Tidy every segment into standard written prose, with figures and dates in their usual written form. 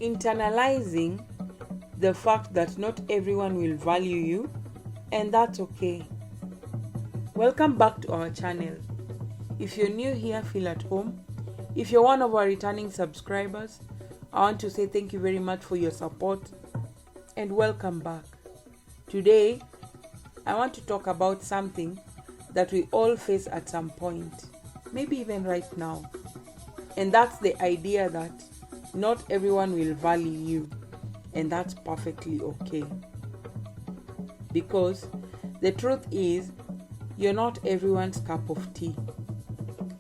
internalizing the fact that not everyone will value you, and that's okay. Welcome back to our channel. If you're new here, feel at home. If you're one of our returning subscribers, I want to say thank you very much for your support and welcome back. Today, I want to talk about something that we all face at some point, maybe even right now. And that's the idea that not everyone will value you, and that's perfectly okay. Because the truth is, you're not everyone's cup of tea,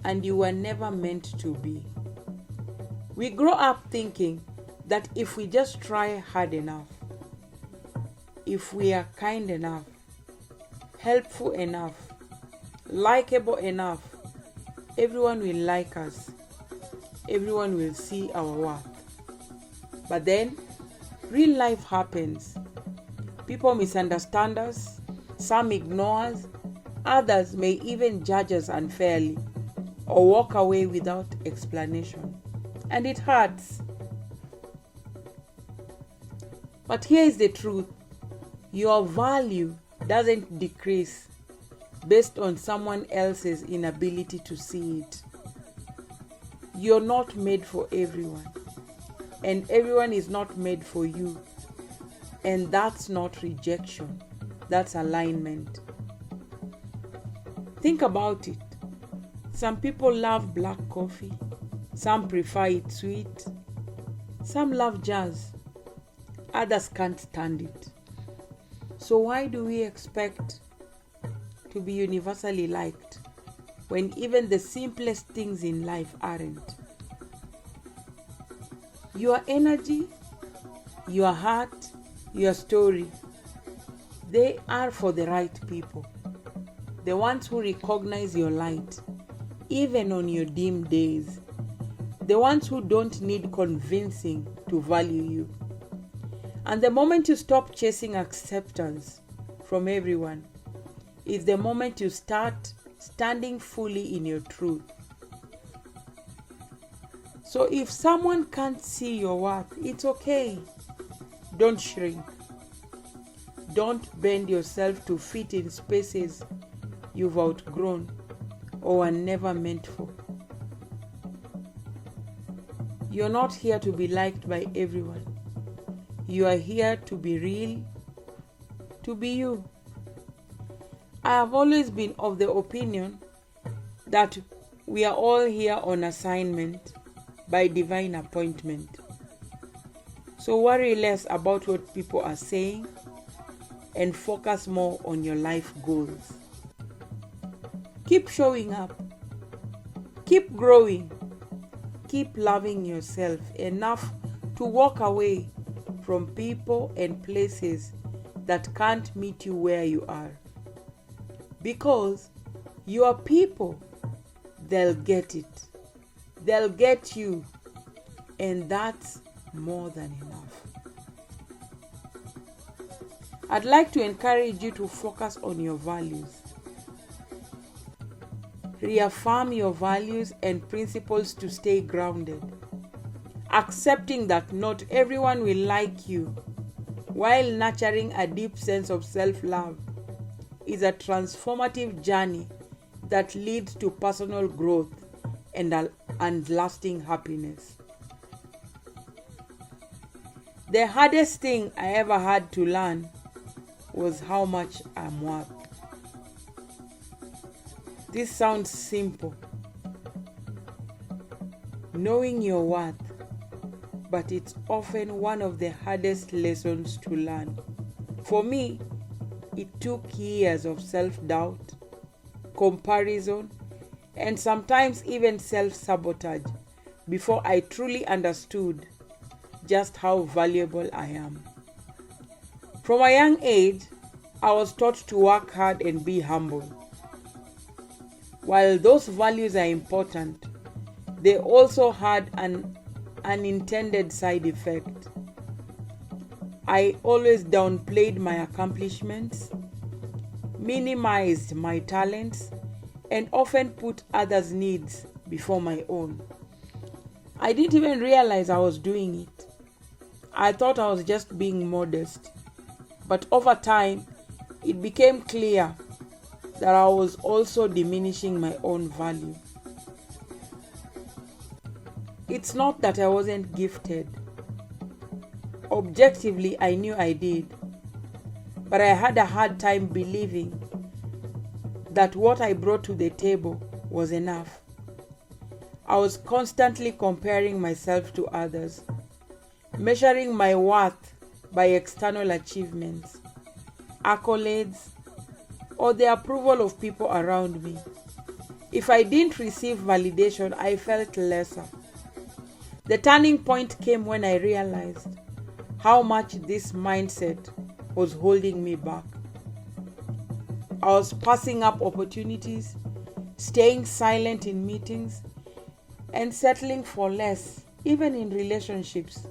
and you were never meant to be. We grow up thinking that if we just try hard enough, if we are kind enough, helpful enough, likable enough, everyone will like us. Everyone will see our worth. But then, real life happens. People misunderstand us, some ignore us, others may even judge us unfairly or walk away without explanation. And it hurts. But here is the truth. Your value doesn't decrease based on someone else's inability to see it. You're not made for everyone, and everyone is not made for you. And that's not rejection, that's alignment. Think about it. Some people love black coffee, some prefer it sweet, some love jazz, others can't stand it. So why do we expect to be universally liked when even the simplest things in life aren't? Your energy, your heart, your story, they are for the right people. The ones who recognize your light, even on your dim days. The ones who don't need convincing to value you. And the moment you stop chasing acceptance from everyone is the moment you start standing fully in your truth. So if someone can't see your worth, it's okay. Don't shrink. Don't bend yourself to fit in spaces you've outgrown or were never meant for. You're not here to be liked by everyone. You are here to be real, to be you. I have always been of the opinion that we are all here on assignment by divine appointment. So worry less about what people are saying and focus more on your life goals. Keep showing up. Keep growing. Keep loving yourself enough to walk away from people and places that can't meet you where you are. Because you are people, they'll get it. They'll get you, and that's more than enough. I'd like to encourage you to focus on your values. Reaffirm your values and principles to stay grounded. Accepting that not everyone will like you, while nurturing a deep sense of self-love, is a transformative journey that leads to personal growth and lasting happiness. The hardest thing I ever had to learn was how much I'm worth. This sounds simple, knowing your worth, but it's often one of the hardest lessons to learn. For me, it took years of self-doubt, comparison, and sometimes even self-sabotage before I truly understood just how valuable I am. From a young age, I was taught to work hard and be humble. While those values are important, they also had an unintended side effect. I always downplayed my accomplishments, minimized my talents, and often put others' needs before my own. I didn't even realize I was doing it. I thought I was just being modest. But over time, it became clear that I was also diminishing my own value. It's not that I wasn't gifted. Objectively, I knew I did. But I had a hard time believing that what I brought to the table was enough. I was constantly comparing myself to others, measuring my worth by external achievements, accolades, or the approval of people around me. If I didn't receive validation, I felt lesser. The turning point came when I realized how much this mindset was holding me back. I was passing up opportunities, staying silent in meetings, and settling for less, even in relationships,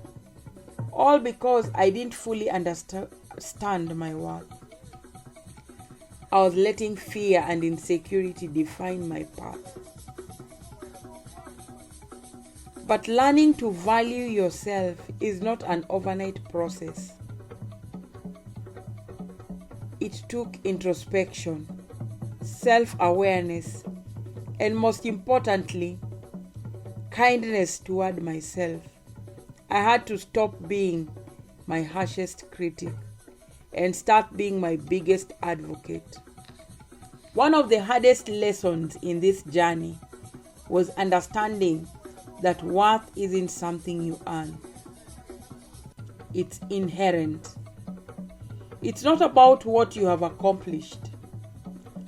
all because I didn't fully understand my worth. I was letting fear and insecurity define my path. But learning to value yourself is not an overnight process. It took introspection, self-awareness, and most importantly, kindness toward myself. I had to stop being my harshest critic and start being my biggest advocate. One of the hardest lessons in this journey was understanding that worth isn't something you earn. It's inherent. It's not about what you have accomplished,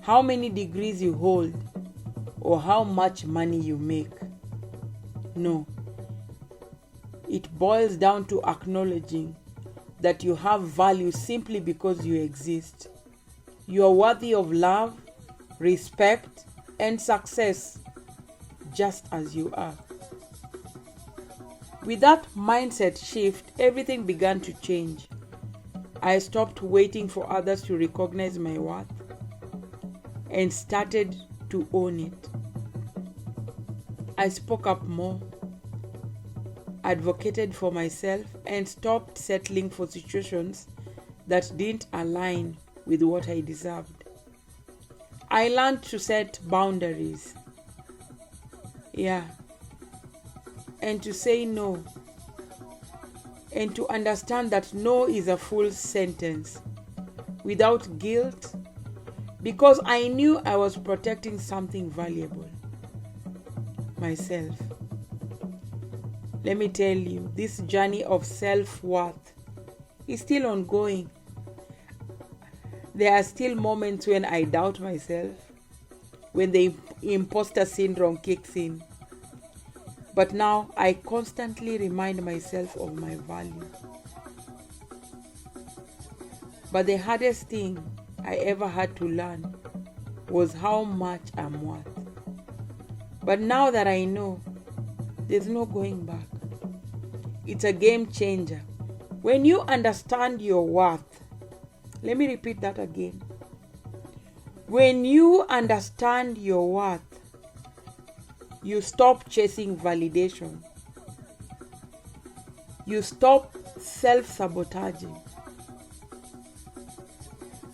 how many degrees you hold, or how much money you make. No. It boils down to acknowledging that you have value simply because you exist. You are worthy of love, respect, and success, just as you are. With that mindset shift, everything began to change. I stopped waiting for others to recognize my worth and started to own it. I spoke up more, advocated for myself, and stopped settling for situations that didn't align with what I deserved. I learned to set boundaries. And to say no. And to understand that no is a full sentence without guilt, because I knew I was protecting something valuable, myself. Let me tell you, this journey of self-worth is still ongoing. There are still moments when I doubt myself, when the imposter syndrome kicks in. But now I constantly remind myself of my value. But the hardest thing I ever had to learn was how much I'm worth. But now that I know, there's no going back. It's a game changer. When you understand your worth, let me repeat that again. When you understand your worth, you stop chasing validation. You stop self-sabotaging.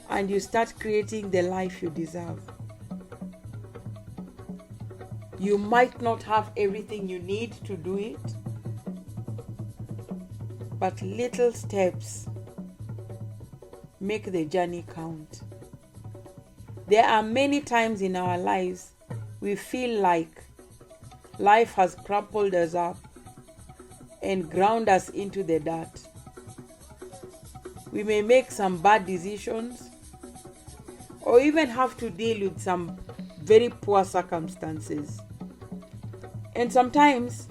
And you start creating the life you deserve. You might not have everything you need to do it, but little steps make the journey count. There are many times in our lives we feel like life has crumpled us up and ground us into the dirt. We may make some bad decisions or even have to deal with some very poor circumstances. And sometimes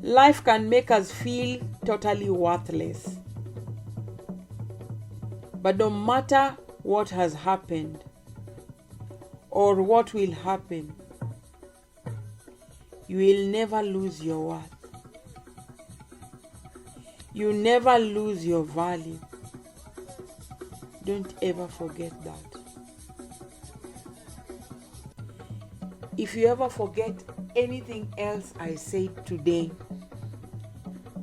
life can make us feel totally worthless. But no matter what has happened or what will happen, you will never lose your worth. You never lose your value. Don't ever forget that. If you ever forget anything else I said today,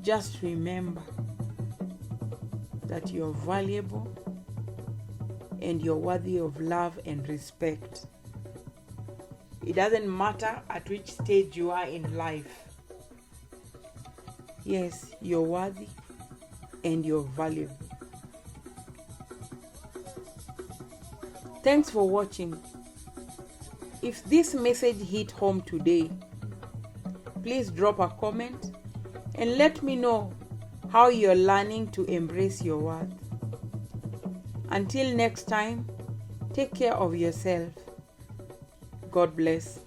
just remember that you're valuable and you're worthy of love and respect. It doesn't matter at which stage you are in life. Yes, you're worthy and you're valuable. Thanks for watching. If this message hit home today, please drop a comment and let me know how you're learning to embrace your worth. Until next time, take care of yourself. God bless.